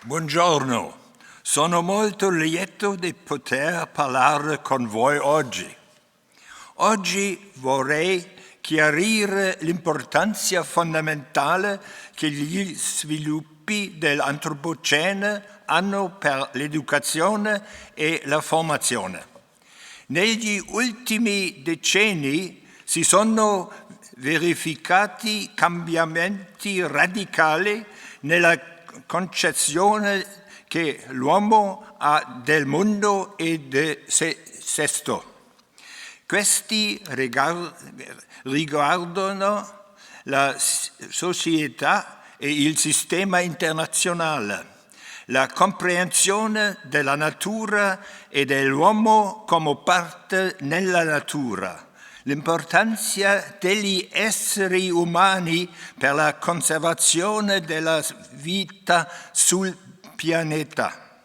Buongiorno, sono molto lieto di poter parlare con voi oggi. Oggi vorrei chiarire l'importanza fondamentale che gli sviluppi dell'Anthropocene hanno per l'educazione e la formazione. Negli ultimi decenni si sono verificati cambiamenti radicali nella concezione che l'uomo ha del mondo e di se stesso. Questi riguardano la società e il sistema internazionale, la comprensione della natura e dell'uomo come parte nella natura, l'importanza degli esseri umani per la conservazione della vita sul pianeta.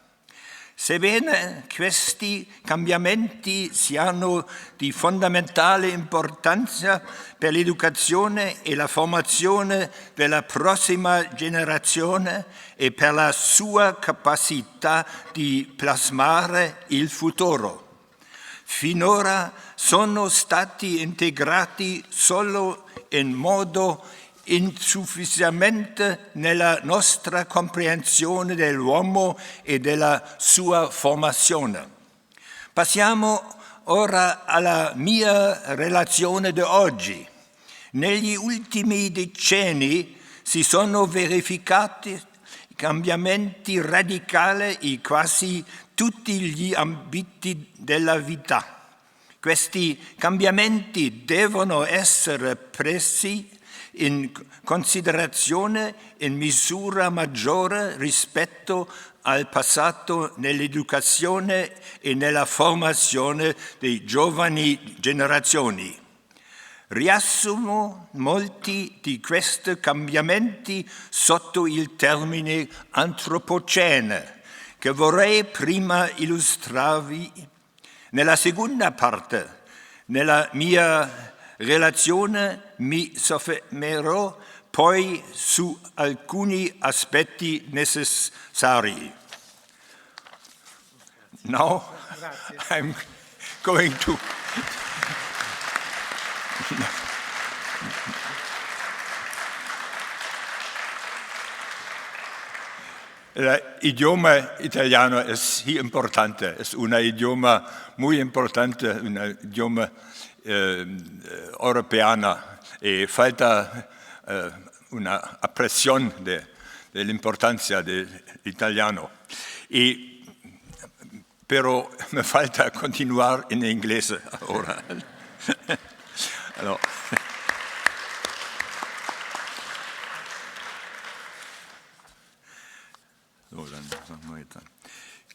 Sebbene questi cambiamenti siano di fondamentale importanza per l'educazione e la formazione della prossima generazione e per la sua capacità di plasmare il futuro, finora sono stati integrati solo in modo insufficiente nella nostra comprensione dell'uomo e della sua formazione. Passiamo ora alla mia relazione di oggi. Negli ultimi decenni si sono verificati cambiamenti radicali in quasi tutti gli ambiti della vita. Questi cambiamenti devono essere presi in considerazione in misura maggiore rispetto al passato nell'educazione e nella formazione dei giovani generazioni. Riassumo molti di questi cambiamenti sotto il termine Anthropocene, che vorrei prima illustrarvi. Nella seconda parte, nella mia relazione, mi soffermerò poi su alcuni aspetti necessari. Now I'm going to L'idioma italiano es muy importante, es un idioma muy importante, un idioma europeana, e falta una apreciación de la importancia del italiano. Pero me falta continuar en inglés ahora. Alors,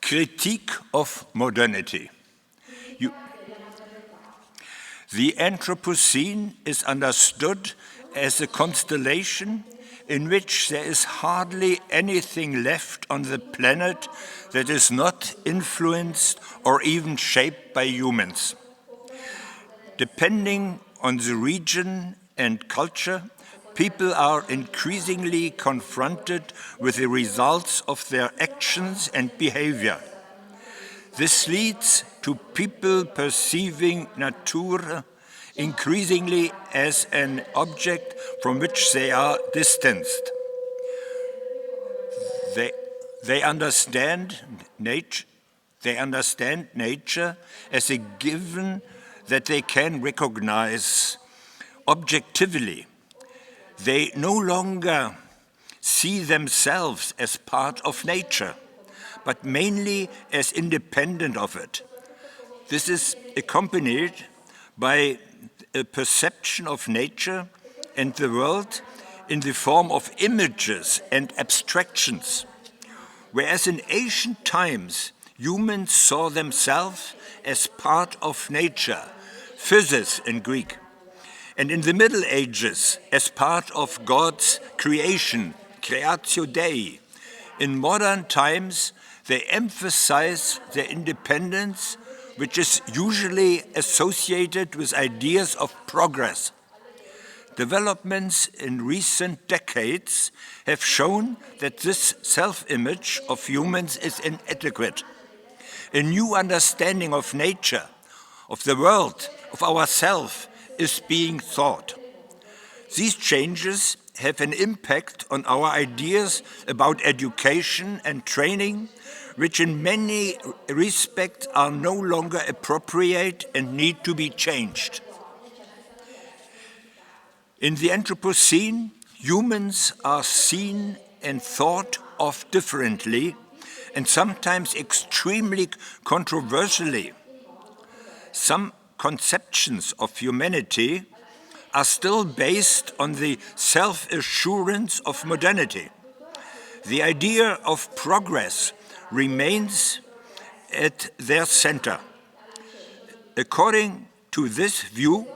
Critique of modernity. The Anthropocene is understood as a constellation in which there is hardly anything left on the planet that is not influenced or even shaped by humans. Depending on the region and culture, people are increasingly confronted with the results of their actions and behavior. This leads to people perceiving nature increasingly as an object from which they are distanced. They understand nature as a given that they can recognize objectively. They no longer see themselves as part of nature, but mainly as independent of it. This is accompanied by a perception of nature and the world in the form of images and abstractions. Whereas in ancient times, humans saw themselves as part of nature, physis in Greek, and in the Middle Ages as part of God's creation, creatio Dei. In modern times, they emphasize their independence, which is usually associated with ideas of progress. Developments in recent decades have shown that this self-image of humans is inadequate. A new understanding of nature, of the world, of ourselves is being sought. These changes have an impact on our ideas about education and training, which in many respects are no longer appropriate and need to be changed. In the Anthropocene, humans are seen and thought of differently and sometimes extremely controversially. Some conceptions of humanity are still based on the self-assurance of modernity. The idea of progress remains at their center. According to this view,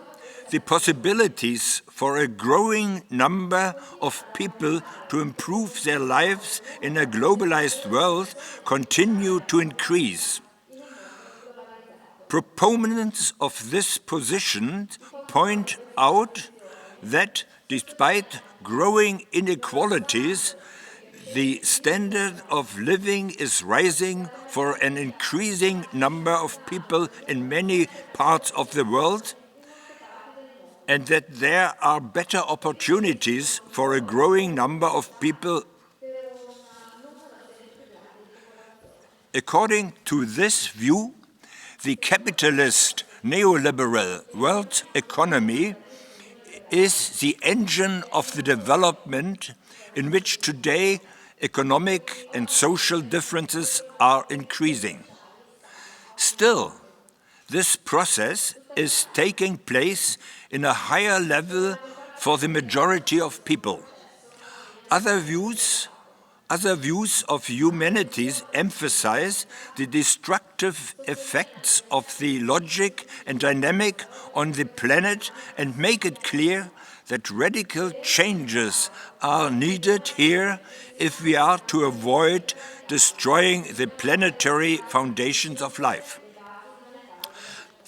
the possibilities for a growing number of people to improve their lives in a globalized world continue to increase. Proponents of this position point out that despite growing inequalities, the standard of living is rising for an increasing number of people in many parts of the world, and that there are better opportunities for a growing number of people. According to this view, the capitalist neoliberal world economy is the engine of the development in which today economic and social differences are increasing. Still, this process is taking place in a higher level for the majority of people. Other views of humanity emphasize the destructive effects of the logic and dynamic on the planet and make it clear that radical changes are needed here if we are to avoid destroying the planetary foundations of life.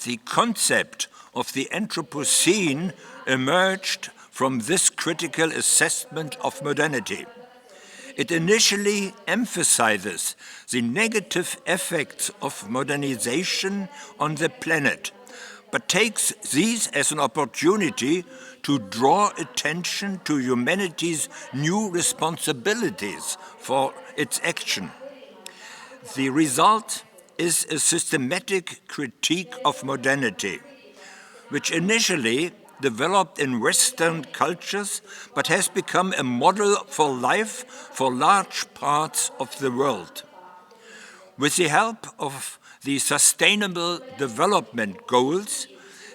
The concept of the Anthropocene emerged from this critical assessment of modernity. It initially emphasizes the negative effects of modernization on the planet, but takes these as an opportunity to draw attention to humanity's new responsibilities for its action. The result is a systematic critique of modernity, which initially developed in Western cultures, but has become a model for life for large parts of the world. With the help of the Sustainable Development Goals,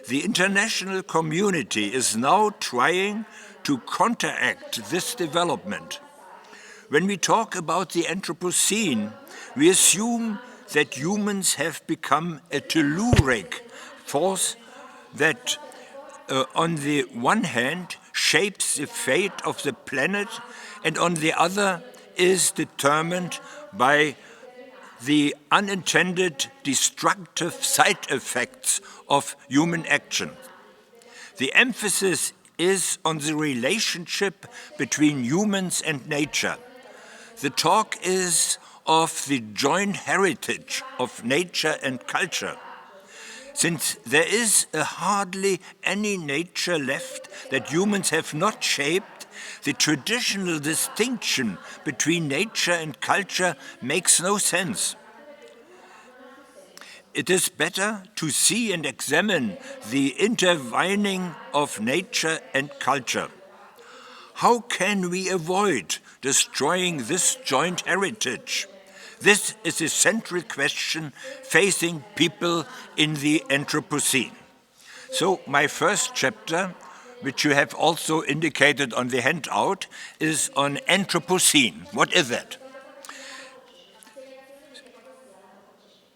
the international community is now trying to counteract this development. When we talk about the Anthropocene, we assume that humans have become a telluric force that on the one hand shapes the fate of the planet and on the other is determined by the unintended destructive side effects of human action. The emphasis is on the relationship between humans and nature. The talk is of the joint heritage of nature and culture. Since there is hardly any nature left that humans have not shaped, the traditional distinction between nature and culture makes no sense. It is better to see and examine the intertwining of nature and culture. How can we avoid destroying this joint heritage? This is a central question facing people in the Anthropocene. So my first chapter, which you have also indicated on the handout, is on Anthropocene. What is that?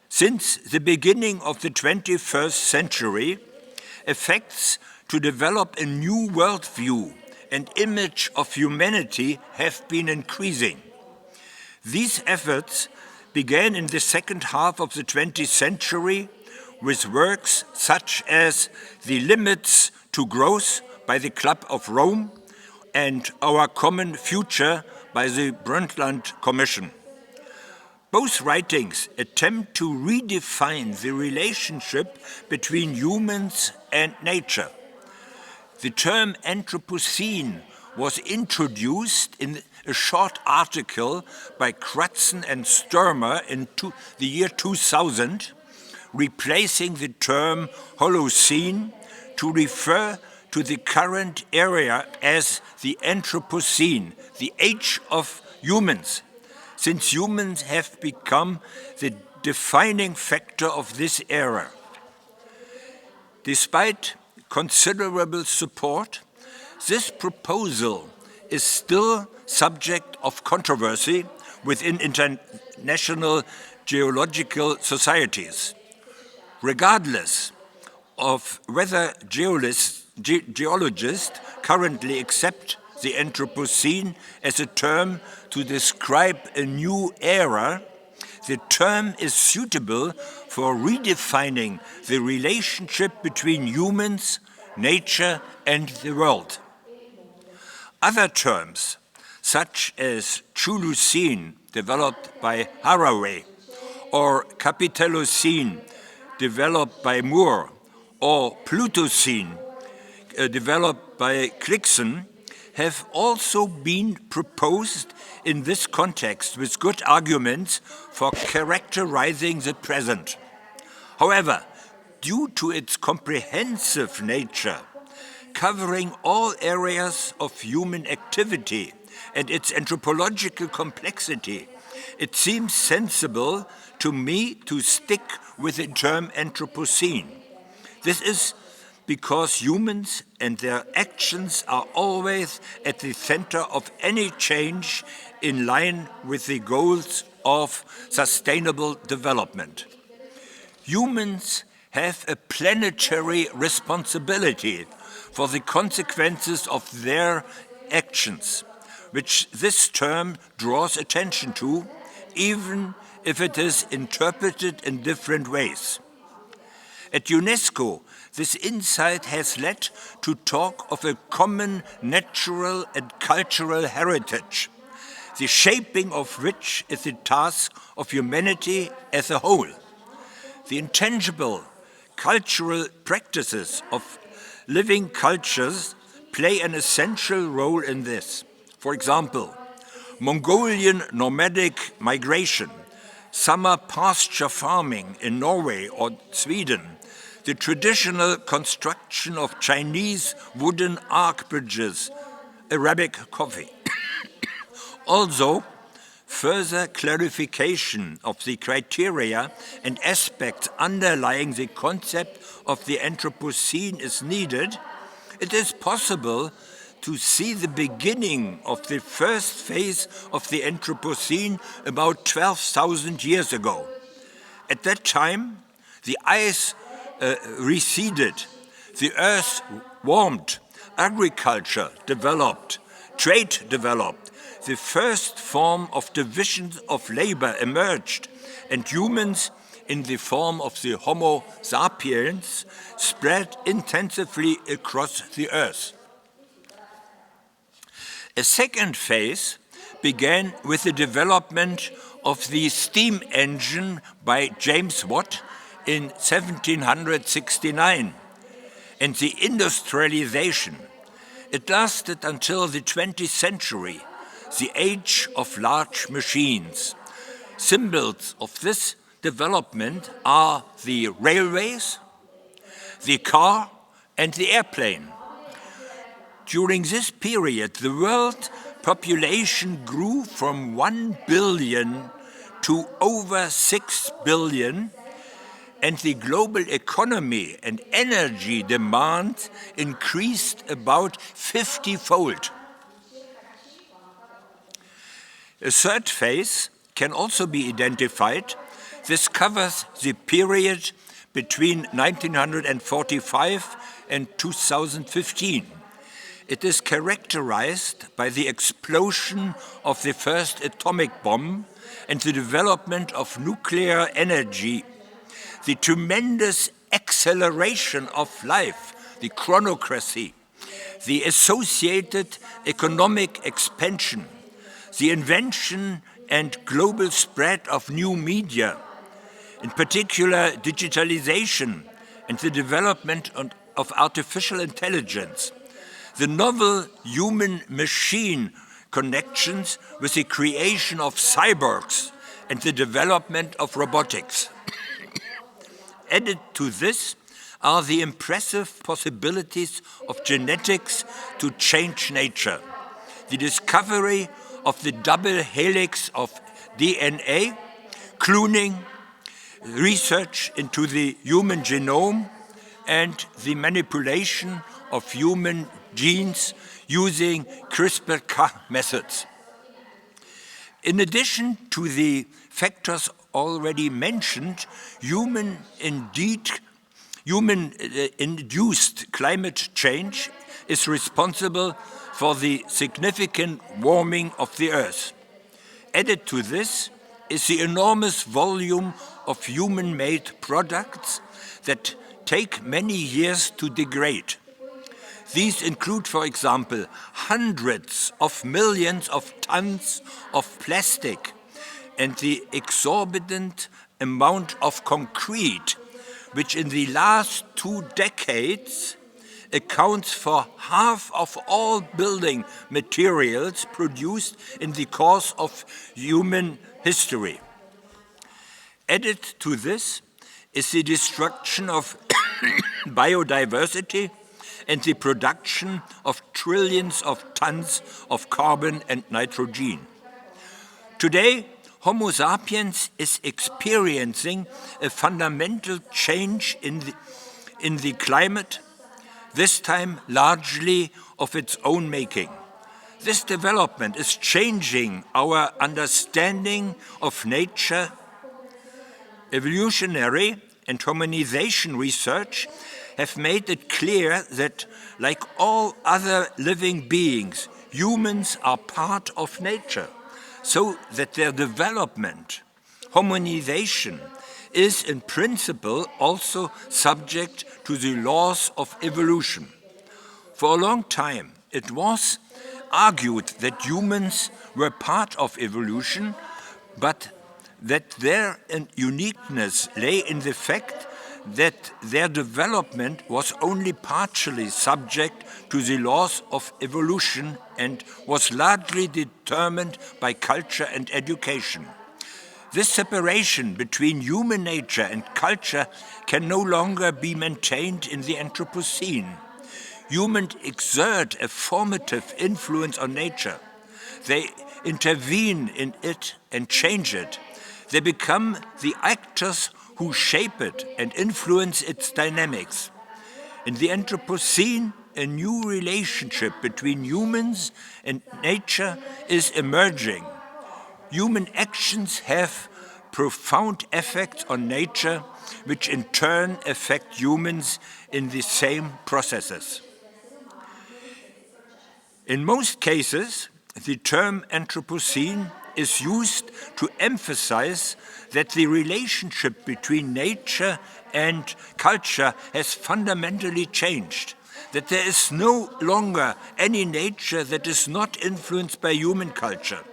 Since the beginning of the 21st century, efforts to develop a new worldview and image of humanity have been increasing. These efforts began in the second half of the 20th century with works such as The Limits to Growth by the Club of Rome and Our Common Future by the Brundtland Commission. Both writings attempt to redefine the relationship between humans and nature. The term Anthropocene was introduced in a short article by Crutzen and Sturmer in the year 2000, replacing the term Holocene to refer to the current area as the Anthropocene, the age of humans, since humans have become the defining factor of this era. Despite considerable support, this proposal is still subject of controversy within international geological societies. Regardless of whether geologists currently accept the Anthropocene as a term to describe a new era, the term is suitable for redefining the relationship between humans, nature, and the world. Other terms, such as Chulucene, developed by Haraway, or Capitalocene, developed by Moore, or Plutocene, developed by Crichton, have also been proposed in this context with good arguments for characterizing the present. However, due to its comprehensive nature, covering all areas of human activity and its anthropological complexity, it seems sensible to me to stick with the term Anthropocene. This is because humans and their actions are always at the center of any change in line with the goals of sustainable development. Humans have a planetary responsibility for the consequences of their actions, which this term draws attention to, even if it is interpreted in different ways. At UNESCO, this insight has led to talk of a common natural and cultural heritage, the shaping of which is the task of humanity as a whole. The intangible cultural practices of living cultures play an essential role in this. For example, Mongolian nomadic migration, summer pasture farming in Norway or Sweden, the traditional construction of Chinese wooden arch bridges, Arabic coffee. Also, further clarification of the criteria and aspects underlying the concept of the Anthropocene is needed. It is possible to see the beginning of the first phase of the Anthropocene about 12,000 years ago. At that time, the ice receded, the earth warmed, agriculture developed, trade developed, the first form of division of labor emerged, and humans in the form of the Homo sapiens spread intensively across the earth. A second phase began with the development of the steam engine by James Watt in 1769 and the industrialization. It lasted until the 20th century, the age of large machines. Symbols of this development are the railways, the car, and the airplane. During this period, the world population grew from 1 billion to over 6 billion, and the global economy and energy demand increased about 50-fold. A third phase can also be identified. This covers the period between 1945 and 2015. It is characterized by the explosion of the first atomic bomb and the development of nuclear energy, the tremendous acceleration of life, the chronocracy, the associated economic expansion, the invention and global spread of new media, in particular digitalization and the development of artificial intelligence, the novel human-machine connections with the creation of cyborgs and the development of robotics. Added to this are the impressive possibilities of genetics to change nature, the discovery of the double helix of DNA, cloning, research into the human genome, and the manipulation of human genes using CRISPR-Cas methods. In addition to the factors already mentioned, human-induced climate change is responsible for the significant warming of the Earth. Added to this is the enormous volume of human-made products that take many years to degrade. These include, for example, hundreds of millions of tons of plastic and the exorbitant amount of concrete, which in the last 2 decades accounts for half of all building materials produced in the course of human history. Added to this is the destruction of biodiversity and the production of trillions of tons of carbon and nitrogen. Today, Homo sapiens is experiencing a fundamental change in the climate, this time largely of its own making. This development is changing our understanding of nature. Evolutionary and humanization research have made it clear that, like all other living beings, humans are part of nature, so that their development, humanization, is in principle also subject to the laws of evolution. For a long time, it was argued that humans were part of evolution, but that their uniqueness lay in the fact that their development was only partially subject to the laws of evolution and was largely determined by culture and education. This separation between human nature and culture can no longer be maintained in the Anthropocene. Humans exert a formative influence on nature. They intervene in it and change it. They become the actors who shape it and influence its dynamics. In the Anthropocene, a new relationship between humans and nature is emerging. Human actions have profound effects on nature, which in turn affect humans in the same processes. In most cases, the term Anthropocene is used to emphasize that the relationship between nature and culture has fundamentally changed, that there is no longer any nature that is not influenced by human culture.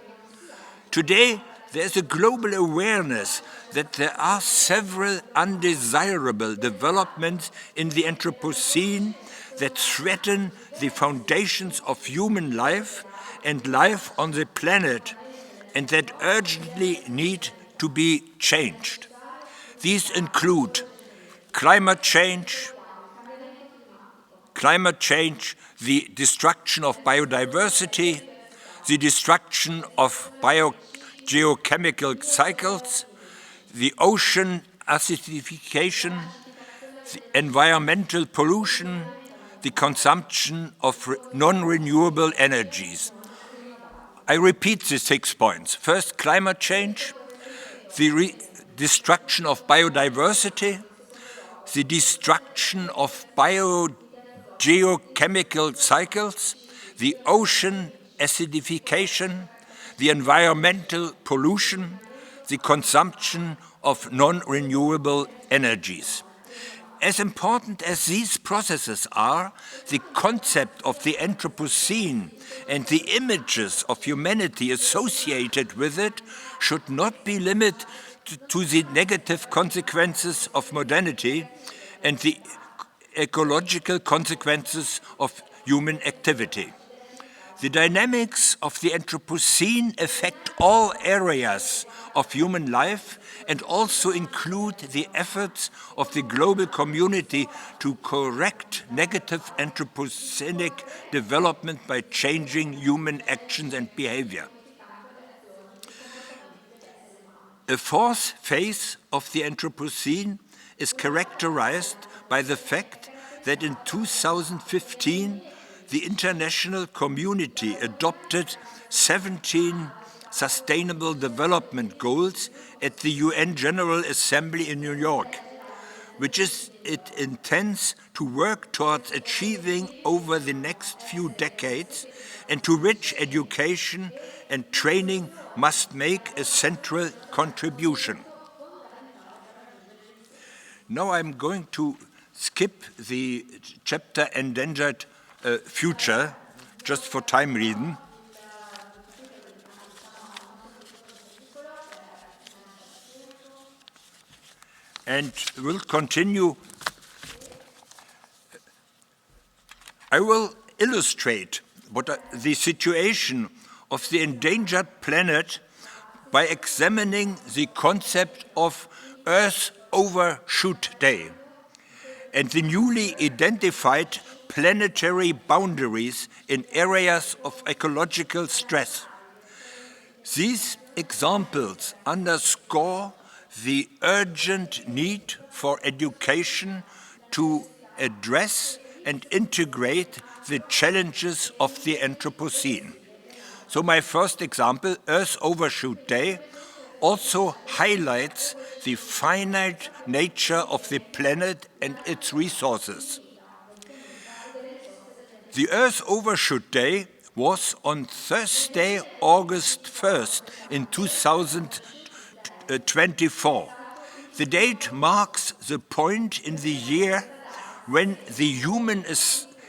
Today, there is a global awareness that there are several undesirable developments in the Anthropocene that threaten the foundations of human life and life on the planet, and that urgently need to be changed. These include climate change, the destruction of biodiversity, the destruction of geochemical cycles, the ocean acidification, the environmental pollution, the consumption of non-renewable energies. I repeat the 6 points. First, climate change, the destruction of biodiversity, the destruction of geochemical cycles, the ocean acidification, the environmental pollution, the consumption of non-renewable energies. As important as these processes are, the concept of the Anthropocene and the images of humanity associated with it should not be limited to the negative consequences of modernity and the ecological consequences of human activity. The dynamics of the Anthropocene affect all areas of human life and also include the efforts of the global community to correct negative Anthropocenic development by changing human actions and behavior. A fourth phase of the Anthropocene is characterized by the fact that in 2015 the international community adopted 17 Sustainable Development Goals at the UN General Assembly in New York, which it intends to work towards achieving over the next few decades, and to which education and training must make a central contribution. Now I'm going to skip the chapter Endangered Future, just for time reason. And will continue. I will illustrate the situation of the endangered planet by examining the concept of Earth Overshoot Day and the newly identified planetary boundaries in areas of ecological stress. These examples underscore the urgent need for education to address and integrate the challenges of the Anthropocene. So my first example, Earth Overshoot Day, also highlights the finite nature of the planet and its resources. The Earth Overshoot Day was on Thursday, August 1st in 2024. The date marks the point in the year when the human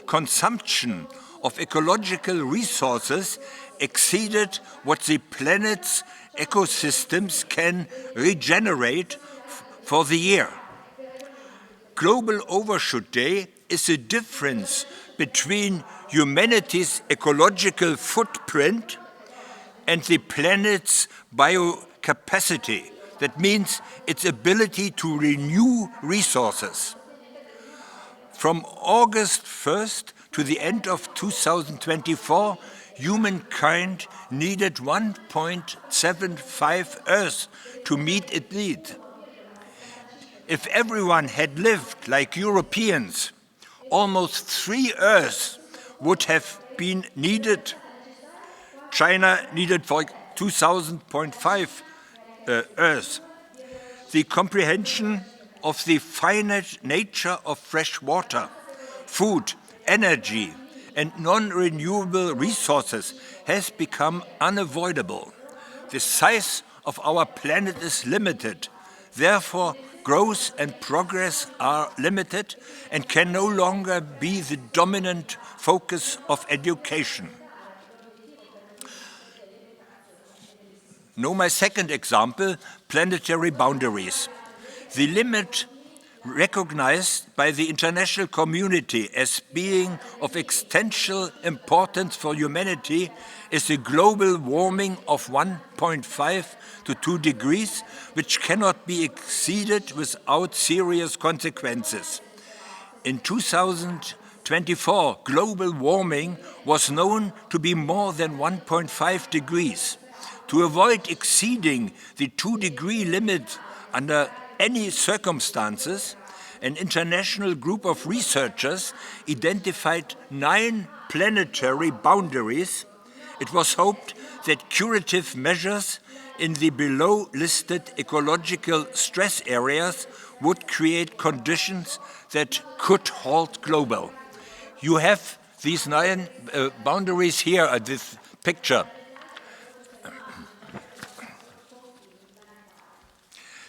consumption of ecological resources exceeded what the planet's ecosystems can regenerate for the year. Global Overshoot Day is the difference between humanity's ecological footprint and the planet's biocapacity. That means its ability to renew resources. From August 1st to the end of 2024, humankind needed 1.75 Earth to meet its need. If everyone had lived like Europeans, almost 3 Earths would have been needed. China needed for 2,000.5 Earth. The comprehension of the finite nature of fresh water, food, energy, and non-renewable resources has become unavoidable. The size of our planet is limited. Therefore, growth and progress are limited and can no longer be the dominant focus of education. Now my second example, planetary boundaries. The limit recognized by the international community as being of existential importance for humanity is the global warming of 1.5 to 2 degrees, which cannot be exceeded without serious consequences. In 2024, global warming was known to be more than 1.5 degrees. To avoid exceeding the 2-degree limit under any circumstances, an international group of researchers identified 9 planetary boundaries. It was hoped that curative measures in the below-listed ecological stress areas would create conditions that could halt global. You have these 9 boundaries here at this picture.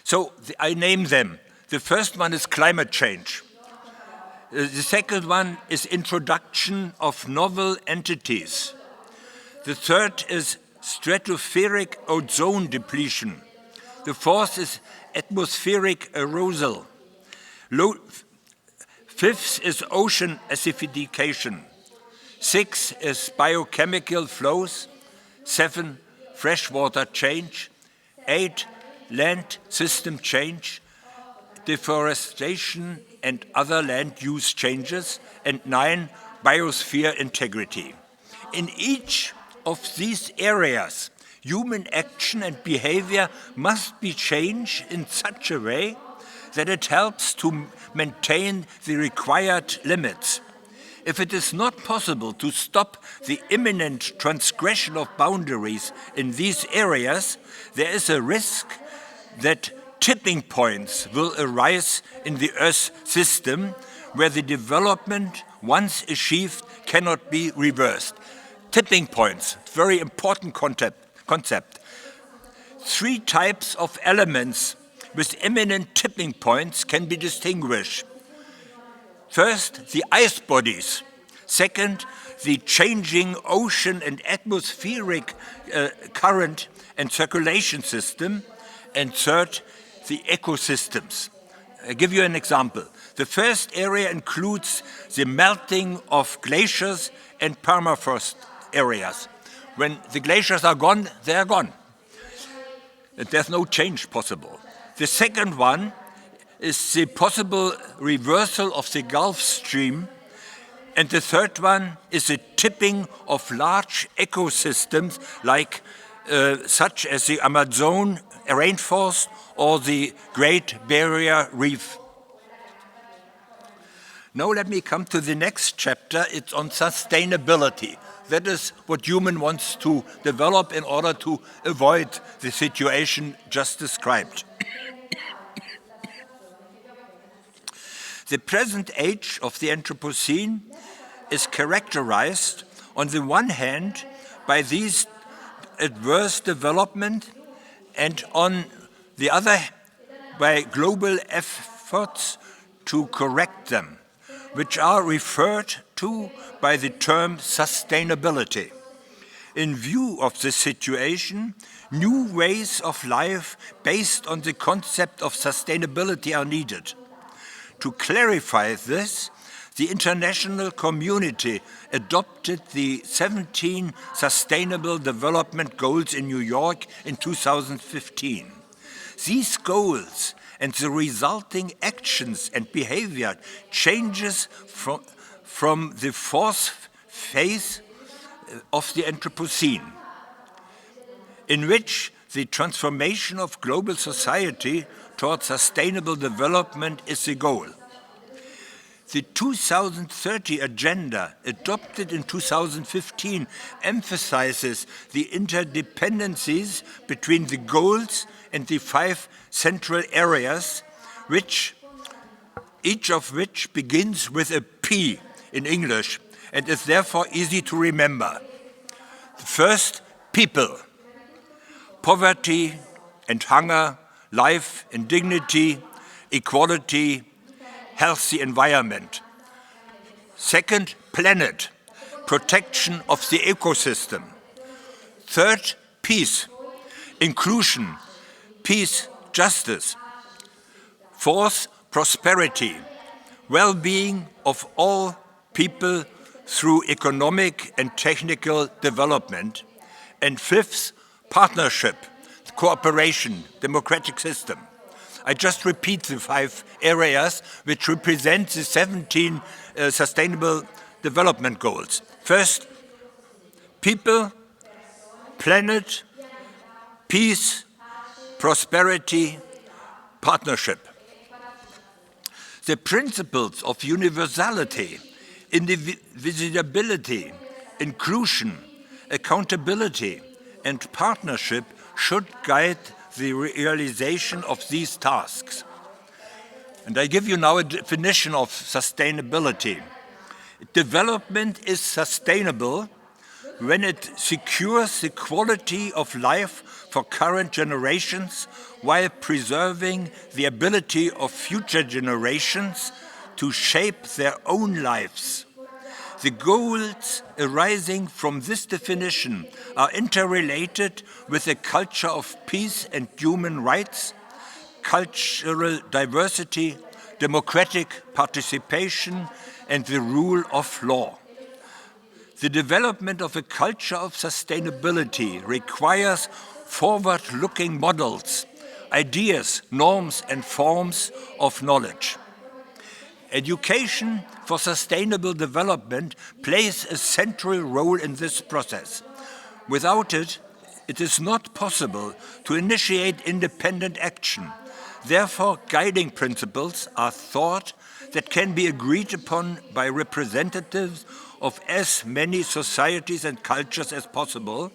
So I name them. The first one is climate change. The second one is introduction of novel entities. The third is stratospheric ozone depletion. The fourth is atmospheric arousal. Fifth is ocean acidification. Six is biochemical flows. 7, freshwater change. 8, land system change, deforestation and other land use changes. And 9, biosphere integrity. In each of these areas, human action and behavior must be changed in such a way that it helps to maintain the required limits. If it is not possible to stop the imminent transgression of boundaries in these areas, there is a risk that tipping points will arise in the Earth system where the development, once achieved, cannot be reversed. Tipping points, very important concept. 3 types of elements with imminent tipping points can be distinguished. First, the ice bodies. Second, the changing ocean and atmospheric current and circulation system. And third, the ecosystems. I'll give you an example. The first area includes the melting of glaciers and permafrost areas. When the glaciers are gone, they are gone. And there's no change possible. The second one is the possible reversal of the Gulf Stream. And the third one is the tipping of large ecosystems like such as the Amazon rainforest or the Great Barrier Reef. Now let me come to the next chapter. It's on sustainability. That is what human wants to develop in order to avoid the situation just described. The present age of the Anthropocene is characterized, on the one hand, by these adverse development, and on the other, by global efforts to correct them, which are referred to by the term sustainability. In view of this situation, new ways of life based on the concept of sustainability are needed. To clarify this, the international community adopted the 17 Sustainable Development Goals in New York in 2015. These goals and the resulting actions and behavior changes from the fourth phase of the Anthropocene, in which the transformation of global society towards sustainable development is the goal. The 2030 agenda, adopted in 2015, emphasizes the interdependencies between the goals and the 5 central areas, each of which begins with a P in English and is therefore easy to remember. The first, people. Poverty and hunger, life and dignity, equality, healthy environment. Second, planet, protection of the ecosystem. Third, peace, inclusion, peace, justice. Fourth, prosperity, well-being of all people through economic and technical development. And fifth, partnership, cooperation, democratic system. I just repeat the 5 areas which represent the 17 Sustainable Development Goals. First, people, planet, peace, prosperity, partnership. The principles of universality, indivisibility, inclusion, accountability, and partnership should guide the realization of these tasks. And I give you now a definition of sustainability. Development is sustainable when it secures the quality of life for current generations while preserving the ability of future generations to shape their own lives. The goals arising from this definition are interrelated with a culture of peace and human rights, cultural diversity, democratic participation, and the rule of law. The development of a culture of sustainability requires forward-looking models, ideas, norms, and forms of knowledge. Education for sustainable development plays a central role in this process. Without it, it is not possible to initiate independent action. Therefore, guiding principles are thought that can be agreed upon by representatives of as many societies and cultures as possible,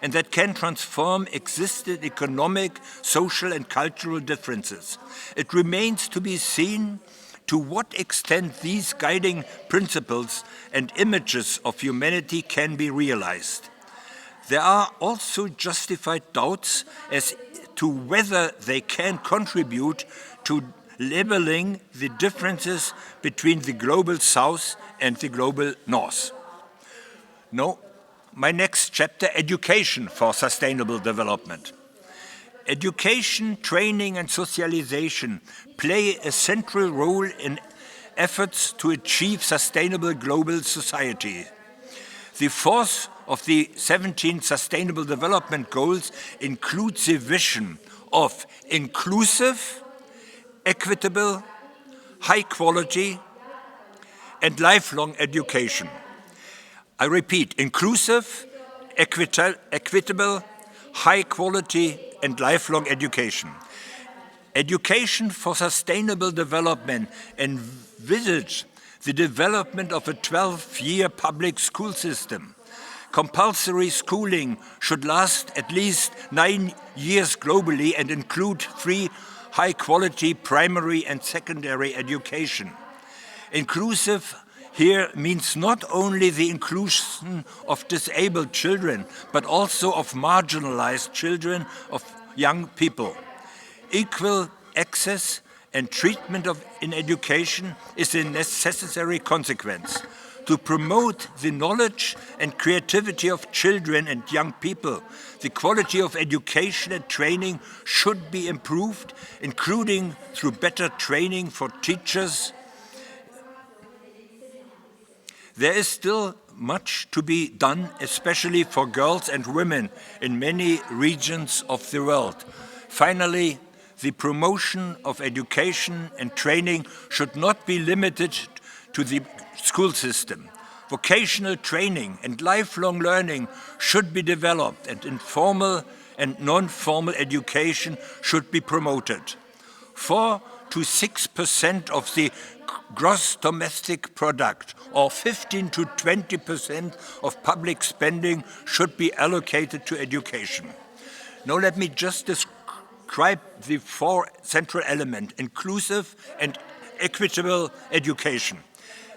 and that can transform existing economic, social, and cultural differences. It remains to be seen to what extent these guiding principles and images of humanity can be realized. There are also justified doubts as to whether they can contribute to leveling the differences between the global South and the global North. No, my next chapter, education for sustainable development. Education, training, and socialization play a central role in efforts to achieve sustainable global society. The fourth of the 17 Sustainable Development Goals includes the vision of inclusive, equitable, high quality, and lifelong education. I repeat, inclusive, equitable, high quality, and lifelong education. Education for sustainable development envisaged the development of a 12-year public school system. Compulsory schooling should last at least 9 years globally and include free, high-quality primary and secondary education. Inclusive here means not only the inclusion of disabled children, but also of marginalized children, of young people. Equal access and treatment in education is a necessary consequence. To promote the knowledge and creativity of children and young people, the quality of education and training should be improved, including through better training for teachers. There is still much to be done, especially for girls and women in many regions of the world. Finally, the promotion of education and training should not be limited to the school system. Vocational training and lifelong learning should be developed, and informal and non-formal education should be promoted. 4 to 6% of the gross domestic product, or 15 to 20% of public spending, should be allocated to education. Now let me just describe the 4 central elements: inclusive and equitable education.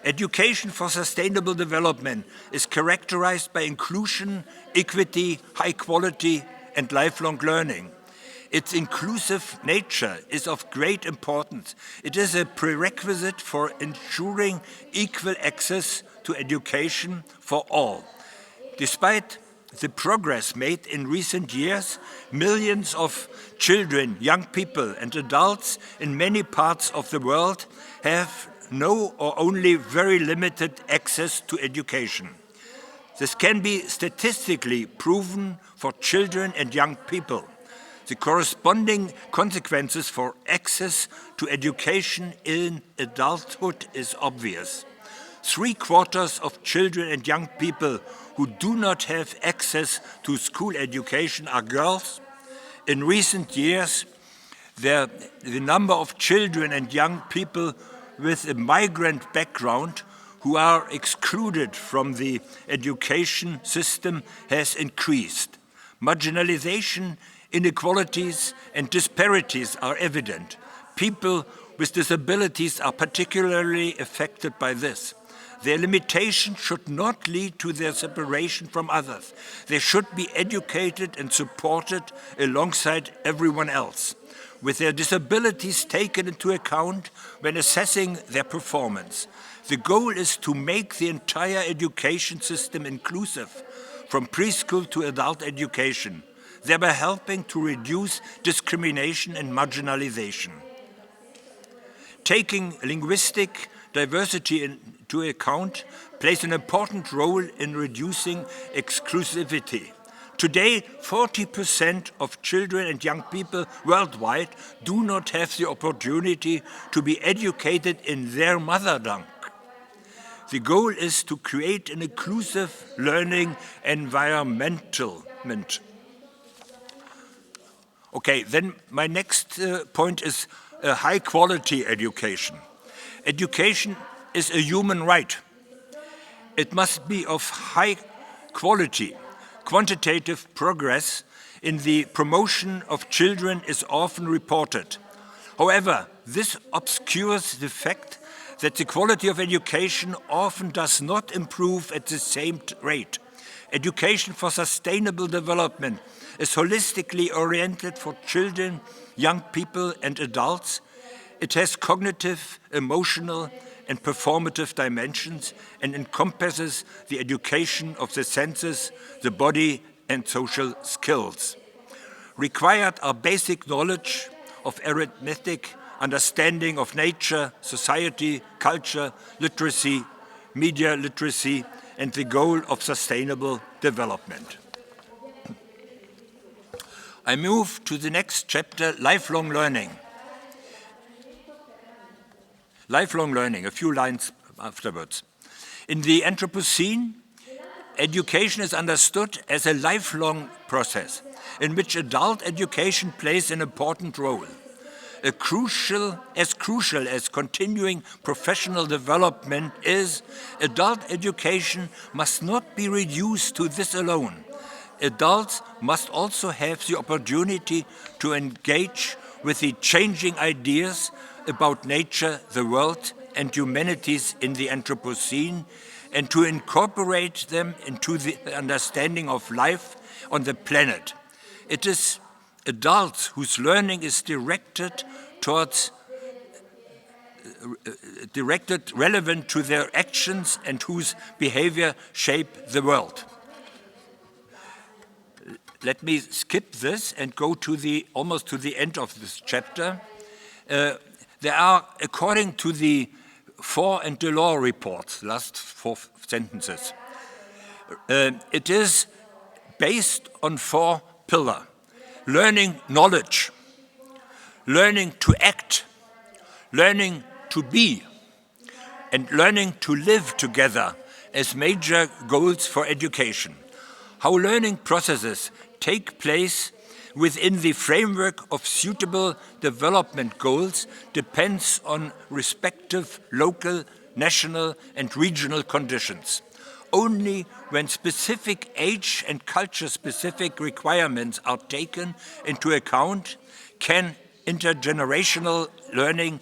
Education for sustainable development is characterized by inclusion, equity, high quality, and lifelong learning. Its inclusive nature is of great importance. It is a prerequisite for ensuring equal access to education for all. Despite the progress made in recent years, millions of children, young people, and adults in many parts of the world have no or only very limited access to education. This can be statistically proven for children and young people. The corresponding consequences for access to education in adulthood is obvious. 3/4 of children and young people who do not have access to school education are girls. In recent years, the number of children and young people with a migrant background who are excluded from the education system has increased. Marginalization, inequalities, and disparities are evident. People with disabilities are particularly affected by this. Their limitations should not lead to their separation from others. They should be educated and supported alongside everyone else. with their disabilities taken into account when assessing their performance. The goal is to make the entire education system inclusive, from preschool to adult education, thereby helping to reduce discrimination and marginalization. Taking linguistic diversity into account plays an important role in reducing exclusivity. Today, 40% of children and young people worldwide do not have the opportunity to be educated in their mother tongue. The goal is to create an inclusive learning environment. Okay, then my next point is high quality education. Education is a human right. It must be of high quality. Quantitative progress in the promotion of children is often reported. However, this obscures the fact that the quality of education often does not improve at the same rate. Education for sustainable development is holistically oriented for children, young people, and adults. It has cognitive, emotional, and performative dimensions and encompasses the education of the senses, the body, and social skills. Required are basic knowledge of arithmetic, understanding of nature, society, culture, literacy, media literacy, and the goal of sustainable development. I move to the next chapter, lifelong learning. Lifelong learning, a few lines afterwards. In the Anthropocene, education is understood as a lifelong process in which adult education plays an important role. As crucial as continuing professional development is, adult education must not be reduced to this alone. Adults must also have the opportunity to engage with the changing ideas about nature, the world, and humanities in the Anthropocene, and to incorporate them into the understanding of life on the planet. It is adults whose learning is directed relevant to their actions and whose behavior shape the world. Let me skip this and go to almost to the end of this chapter. There are, according to the Fore and Delors reports, last 4 sentences, it is based on 4 pillars: learning knowledge, learning to act, learning to be, and learning to live together as major goals for education. How learning processes take place within the framework of suitable development goals depends on respective local, national, and regional conditions. Only when specific age and culture-specific requirements are taken into account can intergenerational learning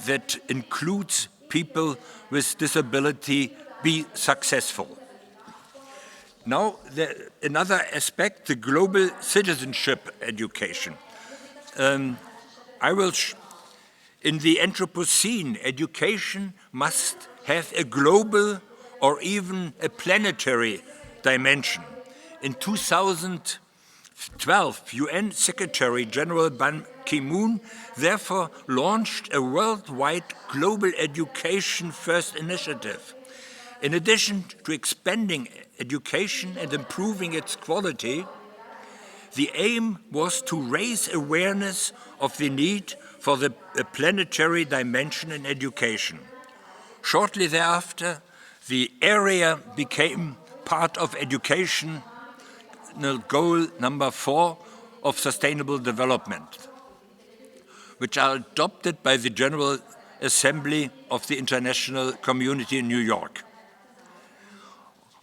that includes people with disability be successful. Now, another aspect, the global citizenship education. In the Anthropocene, education must have a global or even a planetary dimension. In 2012, UN Secretary General Ban Ki-moon therefore launched a worldwide global education first initiative. In addition to expanding education and improving its quality, the aim was to raise awareness of the need for the planetary dimension in education. Shortly thereafter, the area became part of educational goal number 4 of sustainable development, which are adopted by the General Assembly of the International Community in New York.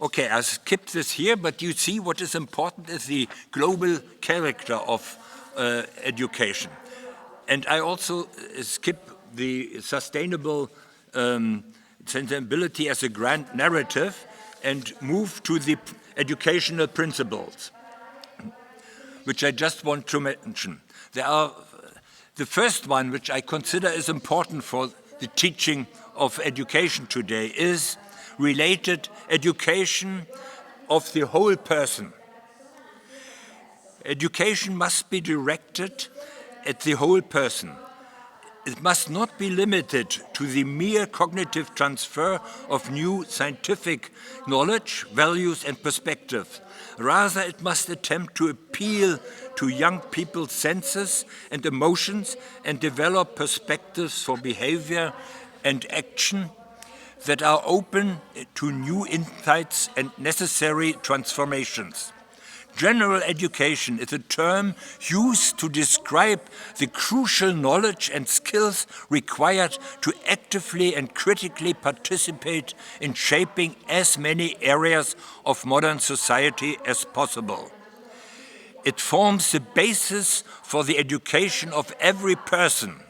Okay, I skipped this here, but you see what is important is the global character of education. And I also skip the sustainable sustainability as a grand narrative and move to the educational principles, which I just want to mention. There are The first one, which I consider is important for the teaching of education today, is related education of the whole person. Education must be directed at the whole person. It must not be limited to the mere cognitive transfer of new scientific knowledge, values, and perspectives. Rather, it must attempt to appeal to young people's senses and emotions and develop perspectives for behavior and action that are open to new insights and necessary transformations. General education is a term used to describe the crucial knowledge and skills required to actively and critically participate in shaping as many areas of modern society as possible. It forms the basis for the education of every person,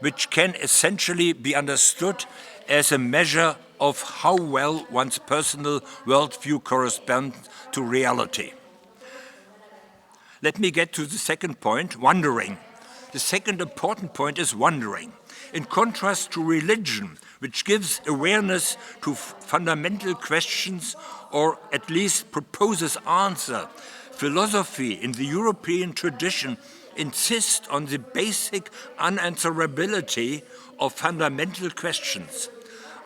which can essentially be understood as a measure of how well one's personal worldview corresponds to reality. Let me get to the second point, wondering. The second important point is wondering. In contrast to religion, which gives awareness to fundamental questions or at least proposes answer, philosophy in the European tradition insists on the basic unanswerability of fundamental questions.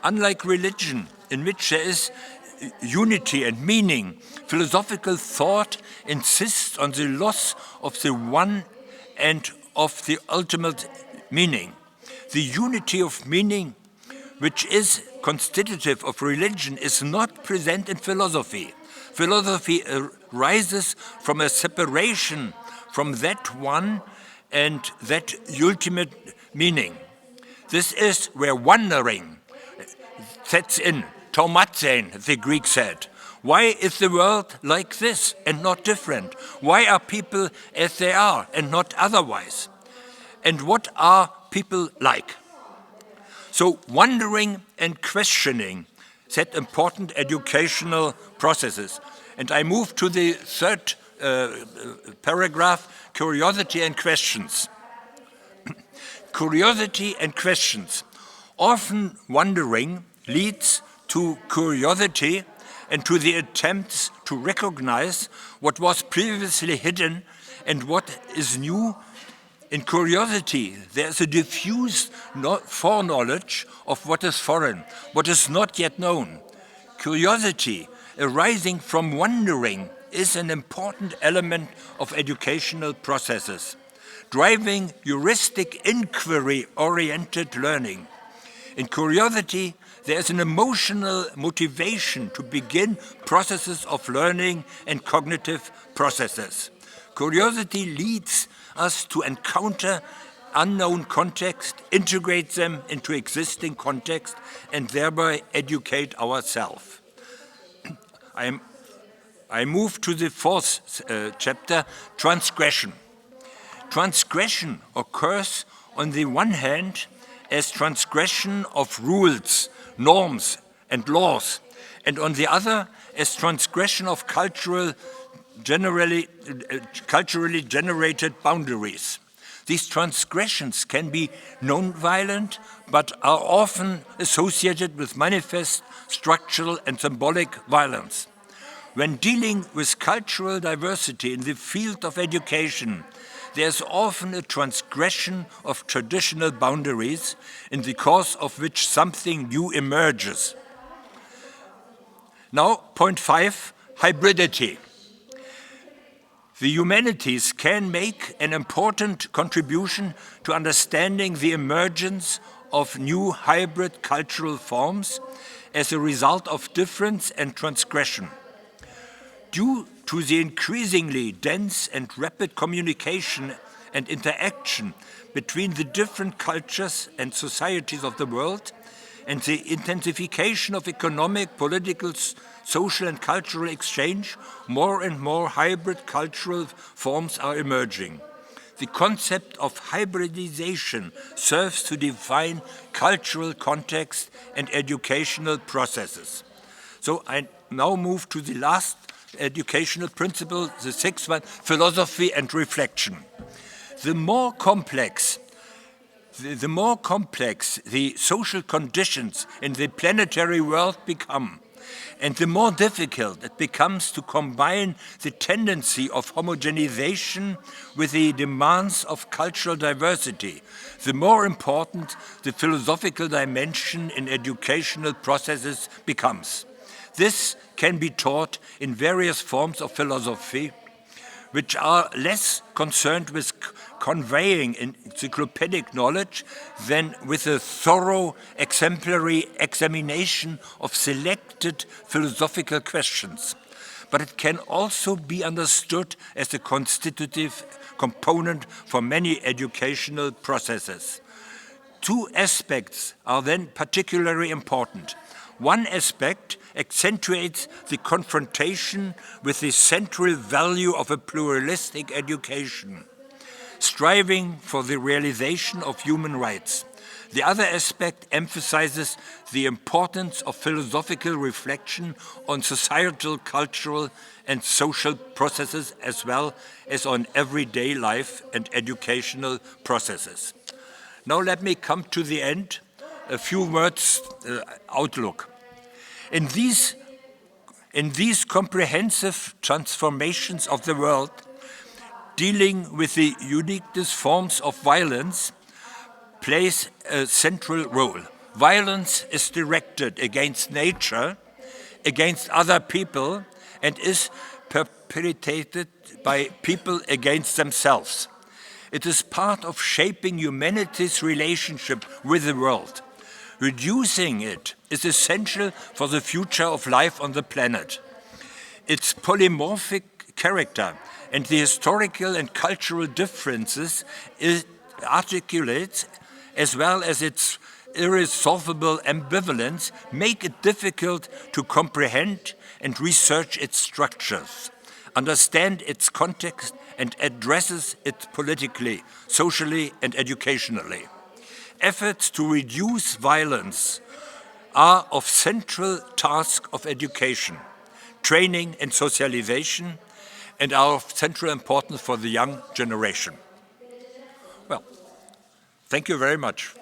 Unlike religion, in which there is unity and meaning, philosophical thought insists on the loss of the one and of the ultimate meaning. The unity of meaning, which is constitutive of religion, is not present in philosophy. Philosophy arises from a separation from that one and that ultimate meaning. This is where wondering sets in. Taumatzen, the Greek said. Why is the world like this and not different? Why are people as they are and not otherwise? And what are people like? So wondering and questioning set important educational processes. And I move to the third paragraph, curiosity and questions. Curiosity and questions. Often wondering leads to curiosity and to the attempts to recognize what was previously hidden and what is new. In curiosity, there is a diffuse foreknowledge of what is foreign, what is not yet known. Curiosity arising from wondering is an important element of educational processes, driving heuristic inquiry-oriented learning. In curiosity, there is an emotional motivation to begin processes of learning and cognitive processes. Curiosity leads us to encounter unknown context, integrate them into existing context, and thereby educate ourselves. I move to the fourth chapter, transgression. Transgression occurs on the one hand as transgression of rules, norms, and laws, and on the other as transgression of culturally generated boundaries. These transgressions can be non-violent, but are often associated with manifest structural and symbolic violence. When dealing with cultural diversity in the field of education, there is often a transgression of traditional boundaries in the course of which something new emerges. Now, point 5, hybridity. The humanities can make an important contribution to understanding the emergence of new hybrid cultural forms as a result of difference and transgression. Due to the increasingly dense and rapid communication and interaction between the different cultures and societies of the world, and the intensification of economic, political, social and cultural exchange, more and more hybrid cultural forms are emerging. The concept of hybridization serves to define cultural context and educational processes. So I now move to the last educational principle, the sixth one, philosophy and reflection. The more complex The more complex the social conditions in the planetary world become, and the more difficult it becomes to combine the tendency of homogenization with the demands of cultural diversity, the more important the philosophical dimension in educational processes becomes. This can be taught in various forms of philosophy, which are less concerned with conveying encyclopedic knowledge than with a thorough exemplary examination of selected philosophical questions. But it can also be understood as a constitutive component for many educational processes. Two aspects are then particularly important. One aspect accentuates the confrontation with the central value of a pluralistic education, striving for the realization of human rights. The other aspect emphasizes the importance of philosophical reflection on societal, cultural, and social processes, as well as on everyday life and educational processes. Now let me come to the end. A few words outlook. In these comprehensive transformations of the world, dealing with the uniqueness forms of violence plays a central role. Violence is directed against nature, against other people, and is perpetrated by people against themselves. It is part of shaping humanity's relationship with the world. Reducing it is essential for the future of life on the planet. Its polymorphic character and the historical and cultural differences it articulates, as well as its irresolvable ambivalence, make it difficult to comprehend and research its structures, understand its context, and addresses it politically, socially, and educationally. Efforts to reduce violence are of central task of education, training and socialization, and are of central importance for the young generation. Well, thank you very much.